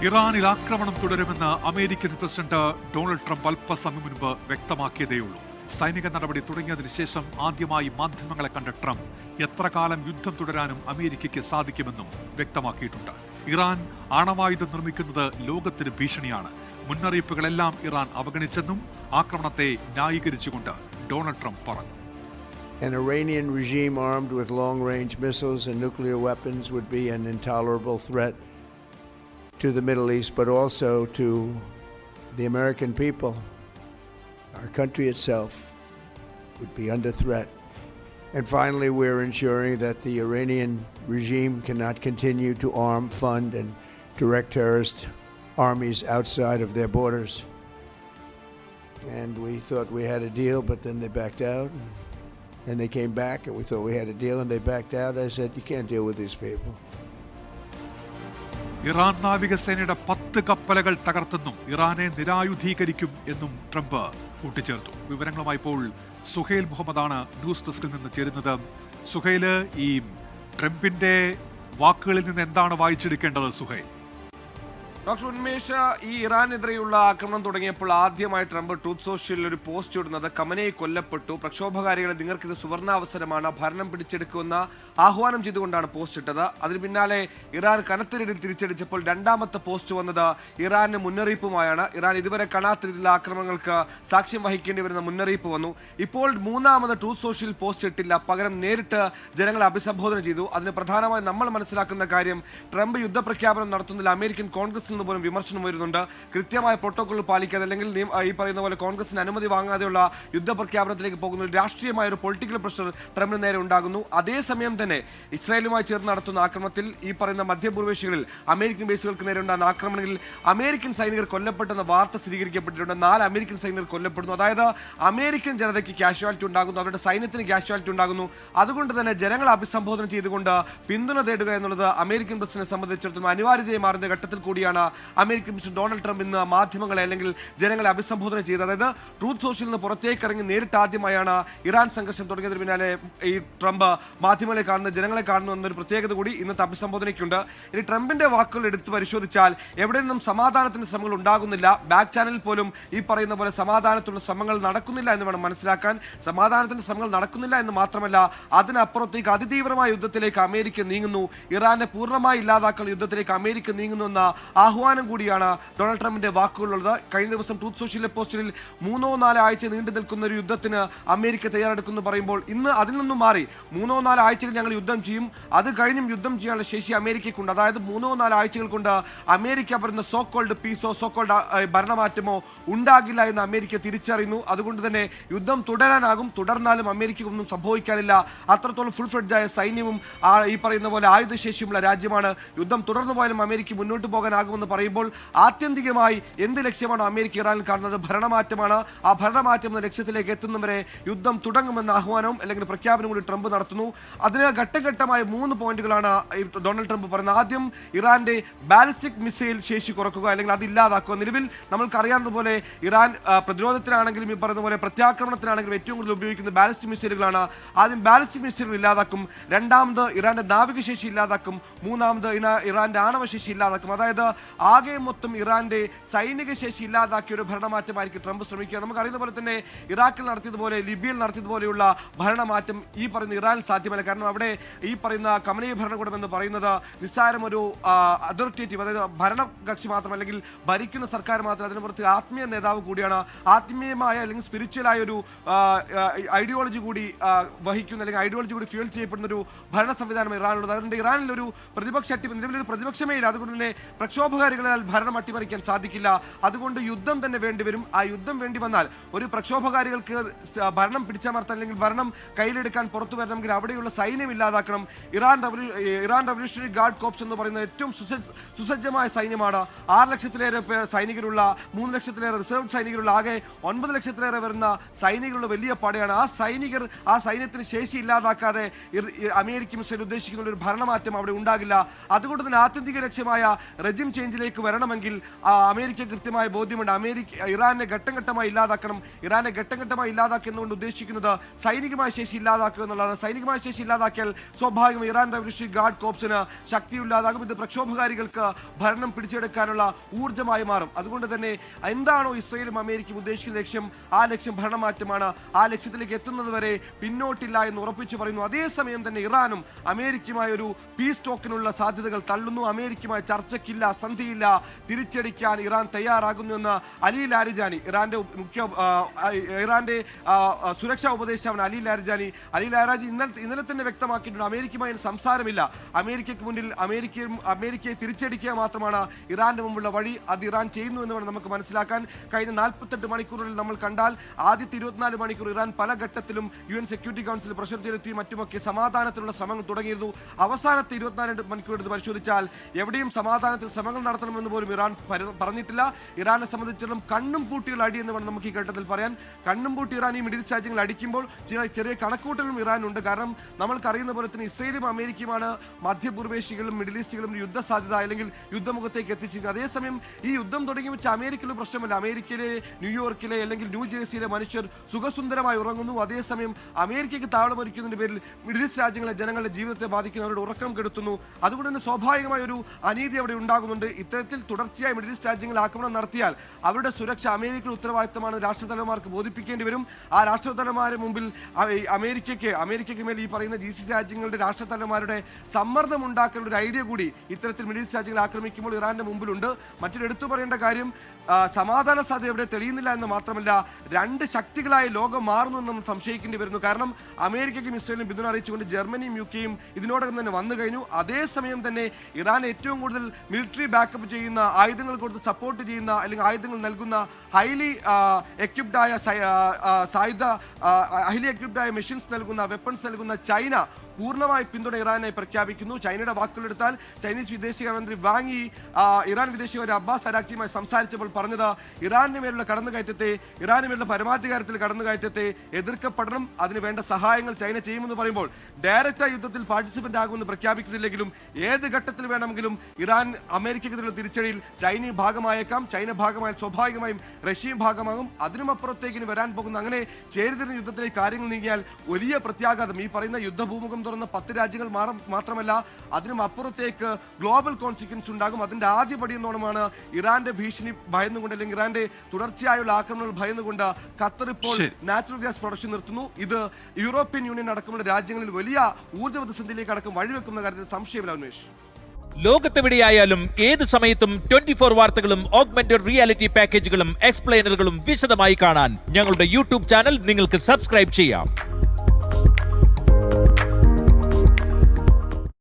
ഇറാനിൽ ആക്രമണം തുടരുമെന്ന് അമേരിക്കൻ പ്രസിഡന്റ് ഡൊണാൾഡ് ട്രംപ് അല്പസമയം മുൻപ് വ്യക്തമാക്കിയതേയുള്ളൂ. സൈനിക നടപടി തുടങ്ങിയതിനു ശേഷം ആദ്യമായി മാധ്യമങ്ങളെ കണ്ട ട്രംപ് എത്ര കാലം യുദ്ധം തുടരാനും അമേരിക്കയ്ക്ക് സാധിക്കുമെന്നും വ്യക്തമാക്കിയിട്ടുണ്ട്. ഇറാൻ ആണവായുധം നിർമ്മിക്കുന്നത് ലോകത്തിന് ഭീഷണിയാണ്. മുന്നറിയിപ്പുകളെല്ലാം ഇറാൻ അവഗണിച്ചെന്നും ആക്രമണത്തെ ന്യായീകരിച്ചുകൊണ്ട് ഡൊണാൾഡ് ട്രംപ് പറഞ്ഞു. An Iranian regime armed with long-range missiles and nuclear weapons would be an intolerable threat to the Middle East, but also to the American people. Our country itself would be under threat. And finally, we're ensuring that the Iranian regime cannot continue to arm, fund, and direct terrorist armies outside of their borders. And we thought we had a deal, but then they backed out. And they came back, and we thought we had a deal, and they backed out. I said, you can't deal with these people. Iran നാവികസേനയുടെ 10 കപ്പലുകൾ തകർത്തെന്നും ഇറാനെ നിരായുധീകരിക്കും എന്നും Trump കൂട്ടിച്ചേർത്തു. വിവരങ്ങളുമായി ഇപ്പോൾ Suhail മുഹമ്മദാണ് news ഡെസ്കിൽ നിന്ന് ചേരുന്നത്. സുഹൈല്, ഈ ട്രംപിന്റെ വാക്കുകളിൽ നിന്ന് എന്താണ് വായിച്ചെടുക്കേണ്ടത് സുഹൈൽ? ഡോക്ടർ ഉന്മേഷ്, ഈ ഇറാനെതിരെയുള്ള ആക്രമണം തുടങ്ങിയപ്പോൾ ആദ്യമായി ട്രംപ് ട്രൂത്ത് സോഷ്യലിൽ ഒരു പോസ്റ്റ് ഇടുന്നത് ഖമനേയി കൊല്ലപ്പെട്ടു, പ്രക്ഷോഭകാരികളെ നിങ്ങൾക്കിത് സുവർണാവസരമാണ്, ഭരണം പിടിച്ചെടുക്കുമെന്ന ആഹ്വാനം ചെയ്തുകൊണ്ടാണ് പോസ്റ്റ് ഇട്ടത്. അതിന് പിന്നാലെ ഇറാൻ കനത്ത രീതിയിൽ തിരിച്ചടിച്ചപ്പോൾ രണ്ടാമത്തെ പോസ്റ്റ് വന്നത് ഇറാന് മുന്നറിയിപ്പുമായാണ്. ഇറാൻ ഇതുവരെ കാണാത്ത രീതിയിലുള്ള ആക്രമണങ്ങൾക്ക് സാക്ഷ്യം വഹിക്കേണ്ടി വരുന്ന മുന്നറിയിപ്പ് വന്നു. ഇപ്പോൾ മൂന്നാമത് ട്രൂത്ത് സോഷ്യൽ പോസ്റ്റ് ഇട്ടില്ല, പകരം നേരിട്ട് ജനങ്ങളെ അഭിസംബോധന ചെയ്തു. അതിന് പ്രധാനമായി നമ്മൾ മനസ്സിലാക്കുന്ന കാര്യം, ട്രംപ് യുദ്ധപ്രഖ്യാപനം നടത്തുന്നതിൽ അമേരിക്കൻ കോൺഗ്രസിൽ നിന്ന് പോലും വിമർശനം വരുന്നുണ്ട്. കൃത്യമായ പ്രോട്ടോകോൾ പാലിക്കാതെ, അല്ലെങ്കിൽ ഈ പറയുന്ന പോലെ കോൺഗ്രസിന് അനുമതി വാങ്ങാതെയുള്ള യുദ്ധപ്രഖ്യാപനത്തിലേക്ക് പോകുന്ന രാഷ്ട്രീയമായ ഒരു പൊളിറ്റിക്കൽ പ്രഷർ ട്രംപിന് നേരെ ഉണ്ടാകുന്നു. അതേസമയം തന്നെ ഇസ്രായേലുമായി ചേർന്ന് നടത്തുന്ന ആക്രമണത്തിൽ ഈ പറയുന്ന മധ്യപൂർവേഷ്യകളിൽ അമേരിക്കൻ ബേസുകൾക്ക് നേരെ ഉണ്ടാകുന്ന ആക്രമണങ്ങളിൽ അമേരിക്കൻ സൈനികർ കൊല്ലപ്പെട്ടെന്ന വാർത്ത സ്ഥിരീകരിക്കപ്പെട്ടിട്ടുണ്ട്. 4 അമേരിക്കൻ സൈനികർ കൊല്ലപ്പെടുന്നു. അതായത് അമേരിക്കൻ ജനതയ്ക്ക് കാഷ്വാലിറ്റി ഉണ്ടാകുന്നു, അവരുടെ സൈന്യത്തിന് കാഷ്വാലിറ്റി ഉണ്ടാകുന്നു. അതുകൊണ്ട് തന്നെ ജനങ്ങളെ അഭിസംബോധന ചെയ്തുകൊണ്ട് പിന്തുണ തേടുക എന്നുള്ളത് അമേരിക്കൻ പ്രസിഡന്റിനെ സംബന്ധിച്ചിടത്തോളം അനിവാര്യതയെ മാറുന്ന ഘട്ടത്തിൽ കൂടിയാണ് അമേരിക്കൻ പ്രസിഡന്റ് ഡൊണാൾഡ് ട്രംപ് ഇന്ന് മാധ്യമങ്ങളെ അല്ലെങ്കിൽ ജനങ്ങളെ അഭിസംബോധന ചെയ്തത്. അതായത് ട്രൂത്ത് സോഷ്യലിൽ നിന്ന് പുറത്തേക്ക് ഇറങ്ങി നേരിട്ട് ആദ്യമായാണ് ഇറാൻ സംഘർഷം തുടങ്ങിയതിന് പിന്നാലെ ഈ ട്രംപ് മാധ്യമങ്ങളെ കാണുന്നു, ജനങ്ങളെ കാണുന്നു എന്നൊരു പ്രത്യേകത കൂടി ഇന്നത്തെ അഭിസംബോധനയ്ക്കുണ്ട്. ഇനി ട്രംപിന്റെ വാക്കുകൾ എടുത്തു പരിശോധിച്ചാൽ എവിടെ നിന്നും സമാധാനത്തിന്റെ ശ്രമങ്ങൾ ഉണ്ടാകുന്നില്ല. ബാക്ക് ചാനലിൽ പോലും ഈ പറയുന്ന പോലെ സമാധാനത്തിനുള്ള ശ്രമങ്ങൾ നടക്കുന്നില്ല എന്ന് വേണം മനസ്സിലാക്കാൻ. സമാധാനത്തിന്റെ ശ്രമങ്ങൾ നടക്കുന്നില്ല എന്ന് മാത്രമല്ല, അതിനപ്പുറത്തേക്ക് അതിതീവ്രമായ യുദ്ധത്തിലേക്ക് അമേരിക്ക നീങ്ങുന്നു, ഇറാനെ പൂർണ്ണമായി ഇല്ലാതാക്കുന്ന യുദ്ധത്തിലേക്ക് അമേരിക്ക നീങ്ങുന്നു എന്ന ആഹ്വാനം കൂടിയാണ് ഡൊണാൾഡ് ട്രംപിന്റെ വാക്കുകളുള്ളത്. കഴിഞ്ഞ ദിവസം ട്രൂത്ത് സോഷ്യലിലെ പോസ്റ്റിൽ 3-4 ആഴ്ച നീണ്ടു നിൽക്കുന്ന ഒരു യുദ്ധത്തിന് അമേരിക്ക തയ്യാറെടുക്കുന്നു പറയുമ്പോൾ, ഇന്ന് അതിൽ നിന്നും മാറി 3-4 ആഴ്ചകൾ ഞങ്ങൾ യുദ്ധം ചെയ്യും, അത് കഴിഞ്ഞും യുദ്ധം ചെയ്യാനുള്ള ശേഷി അമേരിക്കയ്ക്കുണ്ട്. അതായത് 3-4 ആഴ്ചകൾ കൊണ്ട് അമേരിക്ക പറയുന്ന സോ കോൾഡ് പീസോ സോ കോൾഡ് ഭരണമാറ്റമോ ഉണ്ടാകില്ല എന്ന് അമേരിക്ക തിരിച്ചറിയുന്നു. അതുകൊണ്ട് തന്നെ യുദ്ധം തുടരാനാകും, തുടർന്നാലും അമേരിക്കയ്ക്കൊന്നും സംഭവിക്കാനില്ല. അത്രത്തോളം ഫുൾ ഫ്ലെഡ്ജായ സൈന്യവും ഈ പറയുന്ന പോലെ ആയുധശേഷിയുമുള്ള രാജ്യമാണ്. യുദ്ധം തുടർന്നു പോയാലും അമേരിക്ക മുന്നോട്ട് പോകാനാകുമെന്ന് പറയുമ്പോൾ ആത്യന്തികമായി എന്ത് ലക്ഷ്യമാണ് അമേരിക്ക ഇറാനിൽ കാണുന്നത്? ഭരണമാറ്റമാണ്. ആ ഭരണമാറ്റം എന്ന ലക്ഷ്യത്തിലേക്ക് എത്തുന്നവരെ യുദ്ധം തുടങ്ങുമെന്ന ആഹ്വാനവും അല്ലെങ്കിൽ പ്രഖ്യാപനം കൂടി ട്രംപ് നടത്തുന്നു. അതിന് ഘട്ടഘട്ടമായ 3 പോയിന്റുകളാണ് ഡൊണാൾഡ് ട്രംപ് പറയുന്നത്. ആദ്യം ഇറാന്റെ ബാലിസ്റ്റിക് മിസൈൽ ശേഷി കുറക്കുക, അല്ലെങ്കിൽ അത് ഇല്ലാതാക്കുക. നിലവിൽ നമ്മൾക്കറിയാവുന്നതുപോലെ ഇറാൻ പ്രതിരോധത്തിനാണെങ്കിലും ഈ പറയുന്ന പോലെ പ്രത്യാക്രമണത്തിനാണെങ്കിലും ഏറ്റവും കൂടുതൽ ഉപയോഗിക്കുന്ന ബാലിസ്റ്റിക് മിസൈലുകളാണ്. ആദ്യം ബാലിസ്റ്റിക് മിസൈലുകൾ ഇല്ലാതാക്കും, രണ്ടാമത് ഇറാന്റെ നാവികശേഷി ഇല്ലാതാക്കും, മൂന്നാമത് ഇറാന്റെ ആണവശേഷി ഇല്ലാതാക്കും. അതായത് ആകെ മൊത്തം ഇറാന്റെ സൈനിക ശേഷി ഇല്ലാതാക്കിയ ഒരു ഭരണമാറ്റമായിരിക്കും ട്രംപ് ശ്രമിക്കുക. നമുക്കറിയുന്ന പോലെ തന്നെ ഇറാഖിൽ നടത്തിയതുപോലെ ലിബിയയിൽ നടത്തിയതുപോലെയുള്ള ഭരണമാറ്റം ഈ പറയുന്ന ഇറാനിൽ സാധ്യമല്ല. കാരണം അവിടെ ഈ പറയുന്ന ഖമനേയി ഭരണകൂടം എന്ന് പറയുന്നത് നിസ്സാരം ഒരു അതോറിറ്റേറ്റീവ്, അതായത് ഭരണകക്ഷി മാത്രം അല്ലെങ്കിൽ ഭരിക്കുന്ന സർക്കാർ മാത്രം, അതിന് പുറത്ത് ആത്മീയ നേതാവ് കൂടിയാണ്. ആത്മീയമായ അല്ലെങ്കിൽ സ്പിരിച്വലായ ഒരു ഐഡിയോളജി കൂടി വഹിക്കുന്ന, അല്ലെങ്കിൽ ഐഡിയോളജി കൂടി ഫ്യൂൽ ചെയ്യപ്പെടുന്ന ഒരു ഭരണ സംവിധാനം ഇറാനുള്ളത്. അതുകൊണ്ട് ഇറാനിൽ ഒരു പ്രതിപക്ഷ നിലവിലൊരു പ്രതിപക്ഷമേ ഇല്ല. അതുകൊണ്ട് തന്നെ പ്രക്ഷോഭകാരികളാൽ ഭരണം അട്ടിമറിക്കാൻ സാധിക്കില്ല. അതുകൊണ്ട് യുദ്ധം തന്നെ വേണ്ടിവരും. ആ യുദ്ധം വേണ്ടി വന്നാൽ ഒരു പ്രക്ഷോഭകാരികൾക്ക് ഭരണം പിടിച്ചമർത്താൻ അല്ലെങ്കിൽ ഭരണം കയ്യിലെടുക്കാൻ പുറത്തു വരണമെങ്കിൽ അവിടെയുള്ള സൈന്യം ഇല്ലാതാക്കണം. ഇറാൻ റവല്യൂഷണറി ഗാർഡ് കോപ്സ് എന്ന് പറയുന്ന ഏറ്റവും സുസജ്ജമായ സൈന്യമാണ്. 6 ലക്ഷത്തിലേറെ സൈനികരുള്ള, 3 ലക്ഷത്തിലേറെ റിസർവ് സൈനികരുള്ള, ആകെ 9 ലക്ഷത്തിലേറെ വരുന്ന സൈനികരുള്ള വലിയ പടയാണ്. ആ സൈന്യത്തിന് ശേഷി ഇല്ലാതാക്കാതെ അമേരിക്കൻ ഉദ്ദേശിക്കുന്ന ഒരു ഭരണമാറ്റം അവിടെ ഉണ്ടാകില്ല. അതുകൊണ്ട് തന്നെ ആത്യന്തിക ലക്ഷ്യമായ റെജിം ചേഞ്ച് റേഞ്ചിലേക്ക് വരണമെങ്കിൽ അമേരിക്ക കൃത്യമായ ബോധ്യമുണ്ട്. ഇറാനെ ഘട്ടം ഘട്ടമായി ഇല്ലാതാക്കണം. ഇറാനെ ഘട്ടം ഘട്ടമായി ഇല്ലാതാക്കുന്നതുകൊണ്ട് ഉദ്ദേശിക്കുന്നത് സൈനികമായ ശേഷി ഇല്ലാതാക്കുക എന്നുള്ളതാണ്. സൈനികമായ ശേഷി ഇല്ലാതാക്കിയാൽ സ്വാഭാവികം ഇറാൻ റവല്യൂഷണറി ഗാർഡ് കോർപ്സിന് ശക്തിയില്ലാതാകും. ഇത് പ്രക്ഷോഭകാരികൾക്ക് ഭരണം പിടിച്ചെടുക്കാനുള്ള ഊർജ്ജമായി മാറും. അതുകൊണ്ട് തന്നെ എന്താണോ ഇസ്രയേലും അമേരിക്കയും ഉദ്ദേശിക്കുന്ന ലക്ഷ്യം, ആ ലക്ഷ്യം ഭരണമാറ്റമാണ്. ആ ലക്ഷ്യത്തിലേക്ക് എത്തുന്നത് വരെ പിന്നോട്ടില്ല എന്ന് ഉറപ്പിച്ചു പറയുന്നു. അതേസമയം തന്നെ ഇറാനും അമേരിക്കയുമായ ഒരു പീസ് ടോക്കിനുള്ള സാധ്യതകൾ തള്ളുന്നു. അമേരിക്കയുമായി ചർച്ചയ്ക്കില്ല, സന്ധിയില്ല, തിരിച്ചടിക്കാൻ ഇറാൻ തയ്യാറാകുന്നു എന്ന് അലി ലാരിജാനി, ഇറാന്റെ സുരക്ഷാ ഉപദേഷ്ടാവാണ് അലി ലാരിജാനി ഇന്നലെ തന്നെ വ്യക്തമാക്കിയിട്ടുണ്ട്. അമേരിക്കയുമായി സംസാരമില്ല. അമേരിക്കയ്ക്ക് മുന്നിൽ അമേരിക്കയെ തിരിച്ചടിക്കുക മാത്രമാണ് ഇറാന്റെ മുമ്പുള്ള വഴി. അത് ഇറാൻ ചെയ്യുന്നു എന്ന് വേണം നമുക്ക് മനസ്സിലാക്കാൻ. കഴിഞ്ഞ 48 മണിക്കൂറുകളിൽ നമ്മൾ കണ്ടാൽ ആദ്യത്തെ 24 മണിക്കൂർ ഇറാൻ പല ഘട്ടത്തിലും UN സെക്യൂരിറ്റി കൗൺസിൽ പ്രഷർ ചെലുത്തി മറ്റുമൊക്കെ സമാധാനത്തിനുള്ള ശ്രമങ്ങൾ തുടങ്ങിയിരുന്നു. അവസാനത്തെ 24 മണിക്കൂർ എടുത്ത് പരിശോധിച്ചാൽ എവിടെയും സമാധാനത്തിൽ ശ്രമങ്ങൾ നടത്തണമെന്ന് പോലും ഇറാൻ പറഞ്ഞിട്ടില്ല. ഇറാനെ സംബന്ധിച്ചിടത്തോളം കണ്ണും പൂട്ടിയുള്ള അടി എന്ന് വേണം നമുക്ക് ഈ ഘട്ടത്തിൽ പറയാൻ. കണ്ണും പൂട്ടി ഇറാൻ ഈ മിഡിൽ ഈസ്റ്റ് രാജ്യങ്ങൾ അടിക്കുമ്പോൾ ചെറിയ കണക്കൂട്ടലും ഇറാനുണ്ട്. കാരണം നമ്മൾക്കറിയുന്ന പോലെ തന്നെ ഇസ്രയേലും അമേരിക്കയുമാണ് മധ്യപൂർവേഷ്യകളും മിഡിൽ ഈസ്റ്റുകളും യുദ്ധ സാധ്യത അല്ലെങ്കിൽ യുദ്ധമുഖത്തേക്ക് എത്തിച്ചിരിക്കുന്നത്. അതേസമയം ഈ യുദ്ധം തുടങ്ങി വെച്ച അമേരിക്കയിലും പ്രശ്നമല്ല. അമേരിക്കയിലെ ന്യൂയോർക്കിലെ അല്ലെങ്കിൽ ന്യൂജേഴ്സിയിലെ മനുഷ്യർ സുഖസുന്ദരമായി ഉറങ്ങുന്നു. അതേസമയം അമേരിക്കയ്ക്ക് താളമൊരുക്കുന്നതിന്റെ പേരിൽ മിഡിൽ ഈസ്റ്റ് രാജ്യങ്ങളെ ജനങ്ങളുടെ ജീവിതത്തെ ബാധിക്കുന്നവരുടെ ഉറക്കം കെടുത്തുന്നു. അതുകൊണ്ട് തന്നെ സ്വാഭാവികമായ ഒരു അനീതി അവിടെ ഉണ്ടാകുന്നുണ്ട്. ഇത്തരത്തിൽ തുടർച്ചയായി മിഡിൽ ഈസ്റ്റ് രാജ്യങ്ങൾ ആക്രമണം നടത്തിയാൽ അവരുടെ സുരക്ഷ അമേരിക്കയുടെ ഉത്തരവാദിത്തമാണ് രാഷ്ട്രതലവന്മാർക്ക് ബോധിപ്പിക്കേണ്ടി വരും. ആ രാഷ്ട്രതലവന്മാരുടെ മുമ്പിൽ അമേരിക്കയ്ക്ക് മേൽ ഈ പറയുന്ന GCC രാജ്യങ്ങളുടെ രാഷ്ട്രതലവന്മാരുടെ സമ്മർദ്ദം ഉണ്ടാക്കേണ്ട ഒരു ഐഡിയ കൂടി ഇത്തരത്തിൽ മിഡിൽ ഈസ്റ്റ് രാജ്യങ്ങൾ ആക്രമിക്കുമ്പോൾ ഇറാന്റെ മുമ്പിലുണ്ട്. മറ്റൊരു എടുത്തു പറയേണ്ട കാര്യം, സമാധാന സാധ്യത ഇവിടെ തെളിയുന്നില്ല എന്ന് മാത്രമല്ല, രണ്ട് ശക്തികളായി ലോകം മാറുന്നു എന്ന് നമ്മൾ സംശയിക്കേണ്ടി വരുന്നു. കാരണം അമേരിക്കയ്ക്കും ഇസ്രയേലിനും പിന്തുണ അറിയിച്ചുകൊണ്ട് ജർമ്മനിയും UK-യും ഇതിനോടകം തന്നെ വന്നു കഴിഞ്ഞു. അതേസമയം തന്നെ ഇറാൻ ഏറ്റവും കൂടുതൽ മിലിറ്ററി ബാക്കപ്പ് ചെയ്യുന്ന, ആയുധങ്ങൾ കൊടുത്ത് സപ്പോർട്ട് ചെയ്യുന്ന അല്ലെങ്കിൽ ആയുധങ്ങൾ നൽകുന്ന ഹൈലി എക്യുപ്ഡായ മെഷീൻസ് നൽകുന്ന, വെപ്പൺസ് നൽകുന്ന ചൈന പൂർണ്ണമായി പിന്തുണ ഇറാനായി പ്രഖ്യാപിക്കുന്നു. ചൈനയുടെ വാക്കുകളെടുത്താൽ ചൈനീസ് വിദേശകാര്യമന്ത്രി വാങ് യി ഇറാൻ വിദേശകാര്യ അബ്ബാസ് അരാക്ചിയുമായി സംസാരിച്ചപ്പോൾ പറഞ്ഞത് ഇറാന് മേലുള്ള കടന്നുകയറ്റത്തെ, ഇറാന് മേലുള്ള പരമാധികാരത്തിൽ കടന്നുകയറ്റത്തെ എതിർക്കപ്പെടണം, അതിന് വേണ്ട സഹായങ്ങൾ ചൈന ചെയ്യുമെന്ന് പറയുമ്പോൾ ഡയറക്റ്റായി യുദ്ധത്തിൽ പാർട്ടിസിപ്പന്റ് ആകുമെന്ന് പ്രഖ്യാപിക്കുന്നില്ലെങ്കിലും ഏത് ഘട്ടത്തിൽ വേണമെങ്കിലും ഇറാൻ അമേരിക്കയ്ക്കെതിരെയുള്ള തിരിച്ചടിയിൽ ചൈനയും ഭാഗമായേക്കാം. ചൈന ഭാഗമായാൽ സ്വാഭാവികമായും റഷ്യയും ഭാഗമാകും. അതിനുമപ്പുറത്തേക്ക് വരാൻ പോകുന്ന അങ്ങനെ ചേരിതിരിഞ്ഞ യുദ്ധത്തിലേക്ക് കാര്യങ്ങൾ നീങ്ങിയാൽ വലിയ പ്രത്യാഘാതം, ഈ പറയുന്ന യുദ്ധഭൂമുഖം തുറന്ന 10 രാജ്യങ്ങൾ മാത്രമല്ല അതിനും അപ്പുറത്തേക്ക് ഗ്ലോബൽ കോൺസിക്വൻസ് ഉണ്ടാകും. അതിന്റെ ആദ്യ പടി എന്നോണമാണ് ഇറാന്റെ ഭീഷണി ഭയന്നുകൊണ്ട് അല്ലെങ്കിൽ ഇറാന്റെ തുടർച്ചയായുള്ള ആക്രമണങ്ങൾ ഭയന്നുകൊണ്ട് ഖത്തർ ഇപ്പോൾ നാച്ചുറൽ ഗ്യാസ് പ്രൊഡക്ഷൻ നിർത്തുന്നു. ഇത് യൂറോപ്യൻ യൂണിയൻ അടക്കമുള്ള രാജ്യങ്ങളിൽ വലിയ ഊർജ്ജ പ്രതിസന്ധിയിലേക്ക് അടക്കം വഴിവെക്കുന്ന കാര്യത്തിൽ സംശയമില്ല. ഉന്മേഷ്, ലോകത്തെവിടെയായാലും ഏത് സമയത്തും 24 വാർത്തകളും ഓഗ്മെന്റഡ് റിയാലിറ്റി പാക്കേജുകളും എക്സ്പ്ലെയിനറുകളും വിശദമായി കാണാൻ ഞങ്ങളുടെ YouTube ചാനൽ നിങ്ങൾക്ക് സബ്സ്ക്രൈബ് ചെയ്യാം.